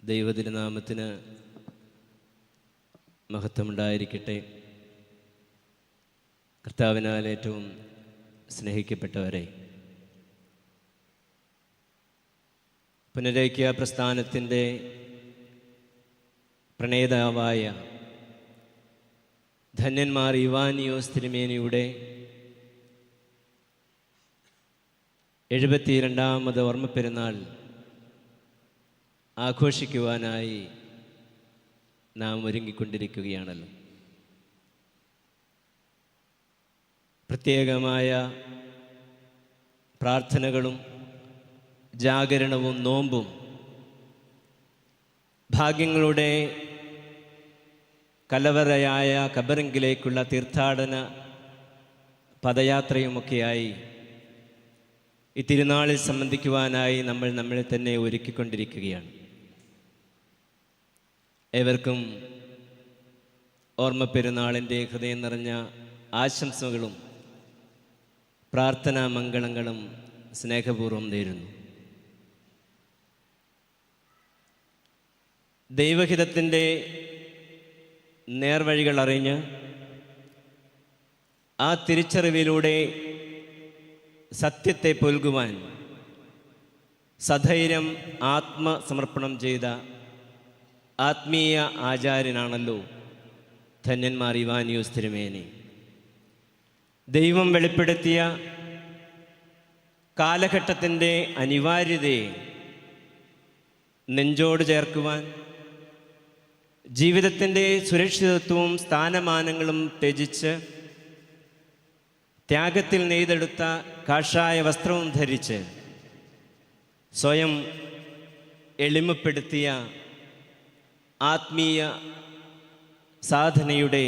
ദൈവതിരുനാമത്തിന് മഹത്വമുണ്ടായിരിക്കട്ടെ. കർത്താവിനാൽ ഏറ്റവും സ്നേഹിക്കപ്പെട്ടവരെ, പുനരൈക്യ പ്രസ്ഥാനത്തിൻ്റെ പ്രണേതാവായ ധന്യന്മാർ ഇവാനിയോസ് തിരുമേനിയുടെ 72ാമത് ഓർമ്മപ്പെരുന്നാൾ ആഘോഷിക്കുവാനായി നാം ഒരുങ്ങിക്കൊണ്ടിരിക്കുകയാണല്ലോ. പ്രത്യേകമായ പ്രാർത്ഥനകളും ജാഗരണവും നോമ്പും ഭാഗ്യങ്ങളുടെ കലവറയായ ഖബറിങ്കിലേക്കുള്ള തീർത്ഥാടന പദയാത്രയുമൊക്കെയായി ഈ തിരുനാളിൽ സംബന്ധിക്കുവാനായി നമ്മളെ തന്നെ ഒരുക്കിക്കൊണ്ടിരിക്കുകയാണ്. ഏവർക്കും ഓർമ്മപ്പെരുന്നാളിൻ്റെ ഹൃദയം നിറഞ്ഞ ആശംസകളും പ്രാർത്ഥനാ മംഗളങ്ങളും സ്നേഹപൂർവ്വം നേരുന്നു. ദൈവഹിതത്തിൻ്റെ നേർവഴികൾ അറിഞ്ഞ് ആ തിരിച്ചറിവിലൂടെ സത്യത്തെ പുൽകുവാൻ സധൈര്യം ആത്മസമർപ്പണം ചെയ്ത ആത്മീയ ആചാര്യനാണല്ലോ ധന്യന്മാർ ഇവാനിയോസ് തിരുമേനി. ദൈവം വെളിപ്പെടുത്തിയ കാലഘട്ടത്തിൻ്റെ അനിവാര്യതയെ നെഞ്ചോട് ചേർക്കുവാൻ, ജീവിതത്തിൻ്റെ സുരക്ഷിതത്വവും സ്ഥാനമാനങ്ങളും ത്യജിച്ച് ത്യാഗത്തിൽ നെയ്തെടുത്ത കാഷായ വസ്ത്രവും ധരിച്ച് സ്വയം എളിമപ്പെടുത്തിയ ആത്മീയ സാധനയുടെ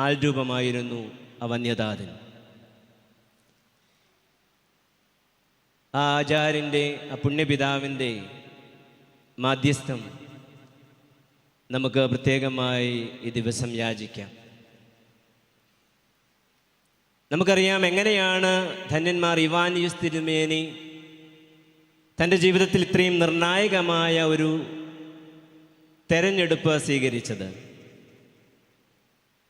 ആൾരൂപമായിരുന്നു അവന്യതാതൻ. ആ ആചാര്യൻ്റെ, ആ പുണ്യപിതാവിൻ്റെ മാധ്യസ്ഥം നമുക്ക് പ്രത്യേകമായി ഈ ദിവസം യാചിക്കാം. നമുക്കറിയാം എങ്ങനെയാണ് ധന്യന്മാർ ഇവാനിയോസ് തിരുമേനി തൻ്റെ ജീവിതത്തിൽ ഇത്രയും നിർണായകമായ ഒരു തെരഞ്ഞെടുപ്പ് സ്വീകരിച്ചത്.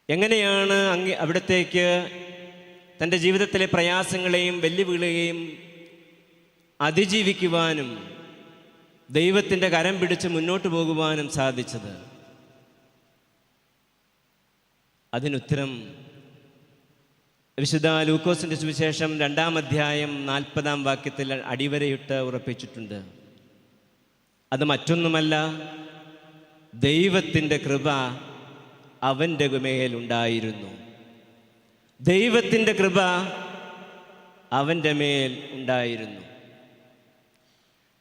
എങ്ങനെയാണ് അവിടത്തേക്ക് തൻ്റെ ജീവിതത്തിലെ പ്രയാസങ്ങളെയും വെല്ലുവിളികളെയും അതിജീവിക്കുവാനും ദൈവത്തിൻ്റെ കരം പിടിച്ച് മുന്നോട്ട് പോകുവാനും സാധിച്ചത്? അതിനുത്തരം വിശുദ്ധ ലൂക്കോസിൻ്റെ സുവിശേഷം 2-ാം അധ്യായം 40-ാം വാക്യത്തിൽ അടിവരയിട്ട് ഉറപ്പിച്ചിട്ടുണ്ട്. അത് മറ്റൊന്നുമല്ല, ദൈവത്തിൻ്റെ കൃപ അവൻ്റെ മേലുണ്ടായിരുന്നു. ദൈവത്തിൻ്റെ കൃപ അവൻ്റെ മേൽ ഉണ്ടായിരുന്നു.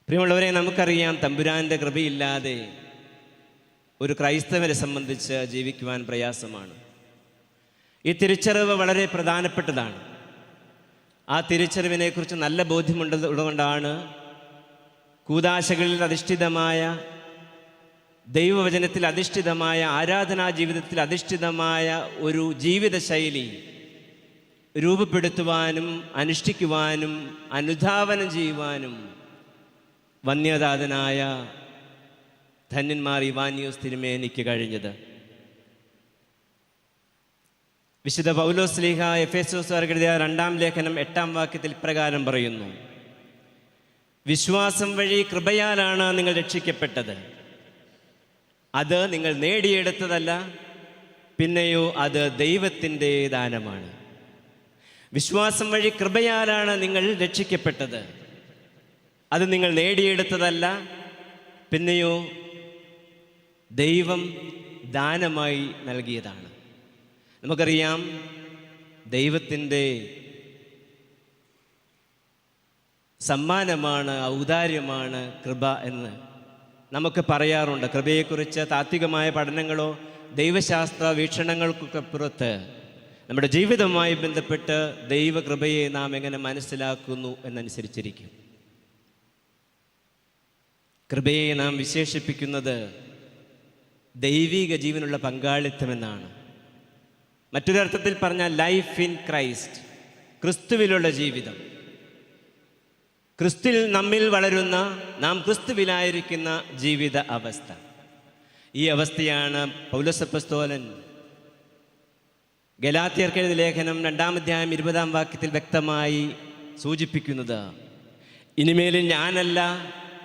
പ്രിയമുള്ളവരെ, നമുക്കറിയാം തമ്പുരാൻ്റെ കൃപയില്ലാതെ ഒരു ക്രൈസ്തവനെ സംബന്ധിച്ച് ജീവിക്കുവാൻ പ്രയാസമാണ്. ഈ തിരിച്ചറിവ് വളരെ പ്രധാനപ്പെട്ടതാണ്. ആ തിരിച്ചറിവിനെക്കുറിച്ച് നല്ല ബോധ്യമുള്ളതുകൊണ്ടാണ് കൂദാശകളിൽ അധിഷ്ഠിതമായ, ദൈവവചനത്തിൽ അധിഷ്ഠിതമായ, ആരാധനാ ജീവിതത്തിൽ അധിഷ്ഠിതമായ ഒരു ജീവിതശൈലി രൂപപ്പെടുത്തുവാനും അനുഷ്ഠിക്കുവാനും അനുധാവനം ചെയ്യുവാനും വന്യതാതനായ ധന്യന്മാർ ഇവാനിയോസ് തിരുമേനിക്ക് കഴിഞ്ഞത്. വിശുദ്ധ പൗലോസ് ശ്ലീഹ എഫേസോസുകാർക്ക് എഴുതിയ 2-ാം ലേഖനം 8-ാം വാക്യത്തിൽ ഇപ്രകാരം പറയുന്നു: വിശ്വാസം വഴി കൃപയാലാണ് നിങ്ങൾ രക്ഷിക്കപ്പെട്ടത്. അത് നിങ്ങൾ നേടിയെടുത്തതല്ല, പിന്നെയോ അത് ദൈവത്തിൻ്റെ ദാനമാണ്. വിശ്വാസം വഴി കൃപയാലാണ് നിങ്ങൾ രക്ഷിക്കപ്പെട്ടത്. അത് നിങ്ങൾ നേടിയെടുത്തതല്ല, പിന്നെയോ ദൈവം ദാനമായി നൽകിയതാണ്. നമുക്കറിയാം ദൈവത്തിൻ്റെ സമ്മാനമാണ്, ഔദാര്യമാണ് കൃപ എന്ന് നമുക്ക് പറയാറുണ്ട്. കൃപയെക്കുറിച്ച് താത്വികമായ പഠനങ്ങളോ ദൈവശാസ്ത്ര വീക്ഷണങ്ങൾക്കൊക്കെ പുറത്ത് നമ്മുടെ ജീവിതവുമായി ബന്ധപ്പെട്ട് ദൈവകൃപയെ നാം എങ്ങനെ മനസ്സിലാക്കുന്നു എന്നനുസരിച്ചിരിക്കും. കൃപയെ നാം വിശേഷിപ്പിക്കുന്നത് ദൈവിക ജീവനുള്ള പങ്കാളിത്തമെന്നാണ്. മറ്റൊരർത്ഥത്തിൽ പറഞ്ഞാൽ ലൈഫ് ഇൻ ക്രൈസ്റ്റ്, ക്രിസ്തുവിലുള്ള ജീവിതം. ക്രിസ്തുവിൽ നമ്മിൽ വളരുന്ന, നാം ക്രിസ്തുവിലായിരിക്കുന്ന ജീവിത അവസ്ഥ. ഈ അവസ്ഥയാണ് പൗലോസ് അപ്പോസ്തലൻ ഗലാത്യർക്ക് എഴുതിയ ലേഖനം 2-ാം അധ്യായം 20-ാം വാക്യത്തിൽ വ്യക്തമായി സൂചിപ്പിക്കുന്നത്. ഇനിമേലും ഞാനല്ല,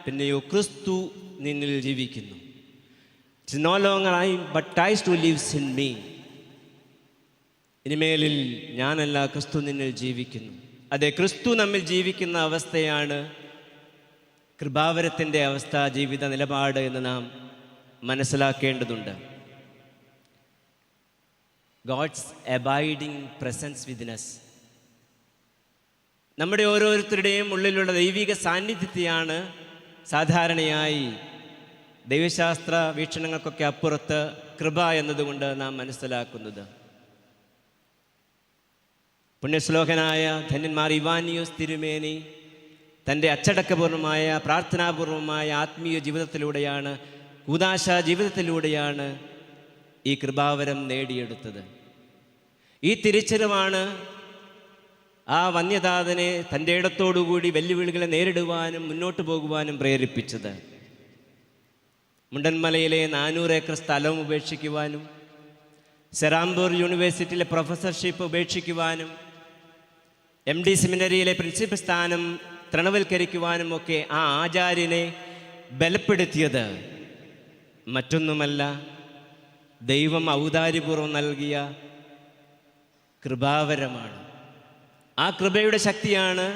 പിന്നെയോ ക്രിസ്തു നിന്നിൽ ജീവിക്കുന്നു. It's no longer I but Christ who lives in me. ഇനിമേലിൽ ഞാനല്ല, ക്രിസ്തു നിന്നിൽ ജീവിക്കുന്നു. അതെ, ക്രിസ്തു നമ്മിൽ ജീവിക്കുന്ന അവസ്ഥയാണ് കൃപാവരത്തിൻ്റെ അവസ്ഥ, ജീവിത നിലപാട് എന്ന് നാം മനസ്സിലാക്കേണ്ടതുണ്ട്. God's abiding presence within us. നമ്മുടെ ഓരോരുത്തരുടെയും ഉള്ളിലുള്ള ദൈവിക സാന്നിധ്യത്തെയാണ് സാധാരണയായി ദൈവശാസ്ത്ര വീക്ഷണങ്ങൾക്കൊക്കെ അപ്പുറത്ത് കൃപ എന്നതുകൊണ്ട് നാം മനസ്സിലാക്കുന്നത്. പുണ്യശ്ലോകനായ ധന്യന്മാർ ഇവാനിയോസ് തിരുമേനി തൻ്റെ അച്ചടക്കപൂർവമായ, പ്രാർത്ഥനാപൂർവമായ ആത്മീയ ജീവിതത്തിലൂടെയാണ്, കൂദാശ ജീവിതത്തിലൂടെയാണ് ഈ കൃപാവരം നേടിയെടുത്തത്. ഈ തിരിച്ചറിവാണ് ആ വന്യതാതനെ തൻ്റെ ഇടത്തോടുകൂടി വെല്ലുവിളികളെ നേരിടുവാനും മുന്നോട്ട് പോകുവാനും പ്രേരിപ്പിച്ചത്. മുണ്ടൻമലയിലെ 400 ഏക്കർ സ്ഥലം ഉപേക്ഷിക്കുവാനും, സെറാംപൂർ യൂണിവേഴ്സിറ്റിയിലെ പ്രൊഫസർഷിപ്പ് ഉപേക്ഷിക്കുവാനും, MD സെമിനറിയിലെ പ്രിൻസിപ്പൽ സ്ഥാനം തൃണവൽക്കരിക്കുവാനും ഒക്കെ ആ ആചാര്യനെ ബലപ്പെടുത്തിയത് മറ്റൊന്നുമല്ല, ദൈവം ഔദാര്യപൂർവ്വം നൽകിയ കൃപാവരമാണ്. ആ കൃപയുടെ ശക്തിയാണ്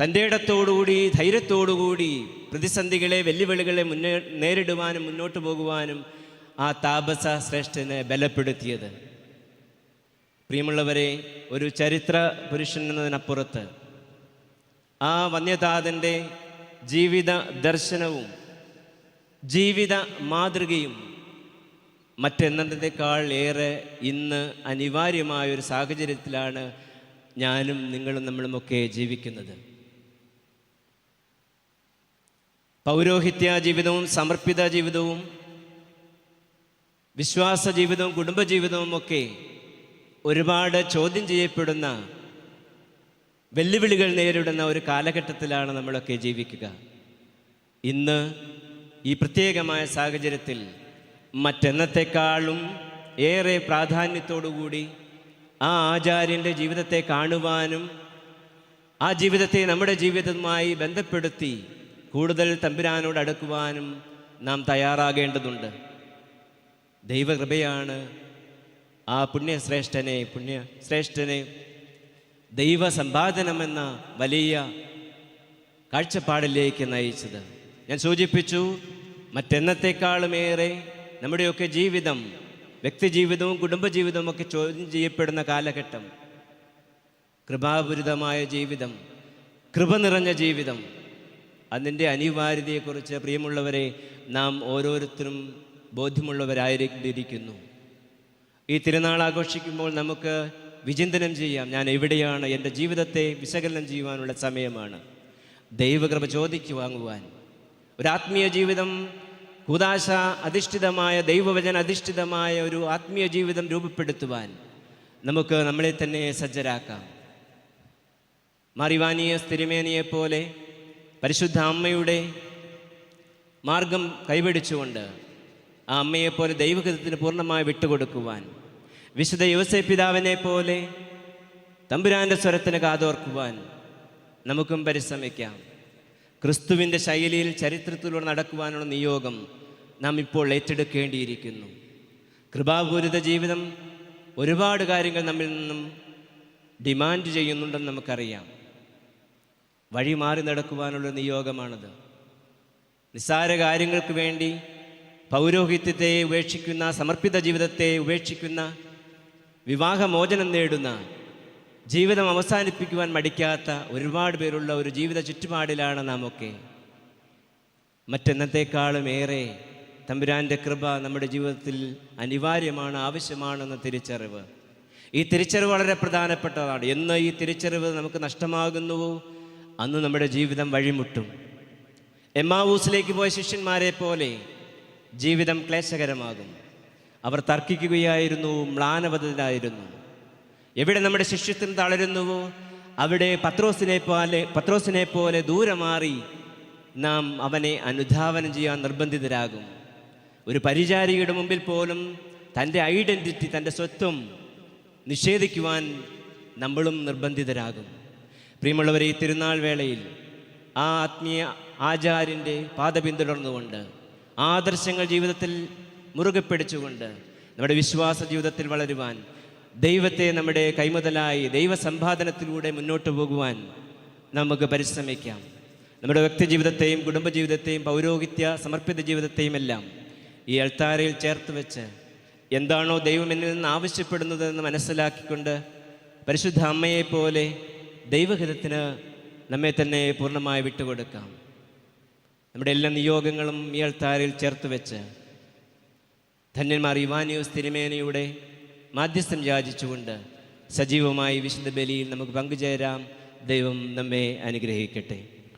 തൻ്റെ ഇടത്തോടുകൂടി, ധൈര്യത്തോടുകൂടി പ്രതിസന്ധികളെ, വെല്ലുവിളികളെ നേരിടുവാനും മുന്നോട്ട് പോകുവാനും ആ താപസ ശ്രേഷ്ഠനെ ബലപ്പെടുത്തിയത്. പ്രിയമുള്ളവരെ, ഒരു ചരിത്ര പുരുഷൻ എന്നതിനപ്പുറത്ത് ആ വന്യതാതൻ്റെ ജീവിത ദർശനവും ജീവിത മാതൃകയും മറ്റെന്നതിനേക്കാൾ ഏറെ ഇന്ന് അനിവാര്യമായൊരു സാഹചര്യത്തിലാണ് ഞാനും നിങ്ങളും നമ്മളുമൊക്കെ ജീവിക്കുന്നത്. പൗരോഹിത്യ ജീവിതവും സമർപ്പിത ജീവിതവും വിശ്വാസ ജീവിതവും കുടുംബജീവിതവും ഒക്കെ ഒരുപാട് ചോദ്യം ചെയ്യപ്പെടുന്ന, വെല്ലുവിളികൾ നേരിടുന്ന ഒരു കാലഘട്ടത്തിലാണ് നമ്മളൊക്കെ ജീവിക്കുക. ഇന്ന് ഈ പ്രത്യേകമായ സാഹചര്യത്തിൽ മറ്റെന്നത്തെക്കാളും ഏറെ പ്രാധാന്യത്തോടുകൂടി ആ ആചാര്യൻ്റെ ജീവിതത്തെ കാണുവാനും ആ ജീവിതത്തെ നമ്മുടെ ജീവിതവുമായി ബന്ധപ്പെടുത്തി കൂടുതൽ തമ്പുരാനോട് അടുക്കുവാനും നാം തയ്യാറാകേണ്ടതുണ്ട്. ദൈവകൃപയാണ് ആ പുണ്യശ്രേഷ്ഠനെ ദൈവസമ്പാദനമെന്ന വലിയ കാഴ്ചപ്പാടിലേക്ക് നയിച്ചത്. ഞാൻ സൂചിപ്പിച്ചു, മറ്റെന്നത്തെക്കാളുമേറെ നമ്മുടെയൊക്കെ ജീവിതം, വ്യക്തിജീവിതവും കുടുംബജീവിതവും ഒക്കെ ചോദ്യം ചെയ്യപ്പെടുന്ന കാലഘട്ടം. കൃപാപൂരിതമായ ജീവിതം, കൃപ നിറഞ്ഞ ജീവിതം, അതിൻ്റെ അനിവാര്യതയെക്കുറിച്ച് പ്രിയമുള്ളവരെ നാം ഓരോരുത്തരും ബോധ്യമുള്ളവരായിരിക്കുന്നു. ഈ തിരുനാൾ ആഘോഷിക്കുമ്പോൾ നമുക്ക് വിചിന്തനം ചെയ്യാം, ഞാൻ എവിടെയാണ്, എൻ്റെ ജീവിതത്തെ വിശകലനം ചെയ്യുവാനുള്ള സമയമാണ്. ദൈവകൃപ ചോദിച്ചു വാങ്ങുവാൻ, ഒരാത്മീയ ജീവിതം, കൂദാശ അധിഷ്ഠിതമായ, ദൈവവചന അധിഷ്ഠിതമായ ഒരു ആത്മീയ ജീവിതം രൂപപ്പെടുത്തുവാൻ നമുക്ക് നമ്മളെ തന്നെ സജ്ജരാക്കാം. മാറിവാനിയോസ് തിരുമേനിയെപ്പോലെ പരിശുദ്ധ അമ്മയുടെ മാർഗം കൈപിടിച്ചുകൊണ്ട് ആ അമ്മയെപ്പോലെ ദൈവഹിതത്തിന് പൂർണ്ണമായി വിട്ടുകൊടുക്കുവാൻ, വിശുദ്ധ യോസേപ്പ് പിതാവിനെ പോലെ തമ്പുരാൻ്റെ സ്വരത്തിന് കാതോർക്കുവാൻ നമുക്കും പരിശ്രമിക്കാം. ക്രിസ്തുവിൻ്റെ ശൈലിയിൽ ചരിത്രത്തിലൂടെ നടക്കുവാനുള്ള നിയോഗം നാം ഇപ്പോൾ ഏറ്റെടുക്കേണ്ടിയിരിക്കുന്നു. കൃപാപൂരിത ജീവിതം ഒരുപാട് കാര്യങ്ങൾ നമ്മിൽ നിന്നും ഡിമാൻഡ് ചെയ്യുന്നുണ്ടെന്ന് നമുക്കറിയാം. വഴി മാറി നടക്കുവാനുള്ള നിയോഗമാണത്. നിസ്സാര കാര്യങ്ങൾക്ക് വേണ്ടി പൗരോഹിത്യത്തെ ഉപേക്ഷിക്കുന്ന, സമർപ്പിത ജീവിതത്തെ ഉപേക്ഷിക്കുന്ന, വിവാഹമോചനം നേടുന്ന, ജീവിതം അവസാനിപ്പിക്കുവാൻ മടിക്കാത്ത ഒരുപാട് പേരുള്ള ഒരു ജീവിത ചുറ്റുപാടിലാണ് നാം ഒക്കെ. മറ്റെന്നത്തെക്കാളും ഏറെ തമ്പുരാൻ്റെ കൃപ നമ്മുടെ ജീവിതത്തിൽ അനിവാര്യമാണ്, ആവശ്യമാണെന്ന തിരിച്ചറിവ്. ഈ തിരിച്ചറിവ് വളരെ പ്രധാനപ്പെട്ടതാണ്. എന്ന് ഈ തിരിച്ചറിവ് നമുക്ക് നഷ്ടമാകുന്നുവോ അന്ന് നമ്മുടെ ജീവിതം വഴിമുട്ടും. എമ്മാവൂസിലേക്ക് പോയ ശിഷ്യന്മാരെ പോലെ ജീവിതം ക്ലേശകരമാകും. അവർ തർക്കിക്കുകയായിരുന്നു, മ്ലാനവതരായിരുന്നു. എവിടെ നമ്മുടെ ശിഷ്യത്വം തളരുന്നുവോ അവിടെ പത്രോസിനെ പോലെ ദൂരെ മാറി നാം അവനെ അനുധാവനം ചെയ്യാൻ നിർബന്ധിതരാകും. ഒരു പരിചാരികയുടെ മുമ്പിൽ പോലും തൻ്റെ ഐഡൻറ്റിറ്റി, തൻ്റെ സ്വത്വം നിഷേധിക്കുവാൻ നമ്മളും നിർബന്ധിതരാകും. പ്രിയമുള്ളവരെ, ഈ തിരുനാൾ വേളയിൽ ആ ആത്മീയ ആചാര്യൻ്റെ പാത പിന്തുടർന്നുകൊണ്ട്, ആദർശങ്ങൾ ജീവിതത്തിൽ മുറുകെ പിടിച്ചുകൊണ്ട് നമ്മുടെ വിശ്വാസ ജീവിതത്തിൽ വളരുവാൻ, ദൈവത്തെ നമ്മുടെ കൈമുതലായി ദൈവസമ്പാദനത്തിലൂടെ മുന്നോട്ട് പോകുവാൻ നമുക്ക് പരിശ്രമിക്കാം. നമ്മുടെ വ്യക്തിജീവിതത്തെയും കുടുംബജീവിതത്തെയും പൗരോഹിത്യ സമർപ്പിത ജീവിതത്തെയും എല്ലാം ഈ അൾത്താരയിൽ ചേർത്ത് വെച്ച് എന്താണോ ദൈവം എന്നിൽ നിന്ന് ആവശ്യപ്പെടുന്നതെന്ന് മനസ്സിലാക്കിക്കൊണ്ട് പരിശുദ്ധ അമ്മയെപ്പോലെ ദൈവഹിതത്തിന് നമ്മെ തന്നെ പൂർണ്ണമായി വിട്ടുകൊടുക്കാം. നമ്മുടെ എല്ലാ നിയോഗങ്ങളും ഈ അൾത്താരയിൽ ചേർത്ത് വെച്ച് ധന്യന്മാർ ഇവാനിയോസ് തിരുമേനയുടെ മാധ്യസ്ഥം യാചിച്ചുകൊണ്ട് സജീവമായി വിശുദ്ധ ബലിയിൽ നമുക്ക് പങ്കുചേരാം. ദൈവം നമ്മെ അനുഗ്രഹിക്കട്ടെ.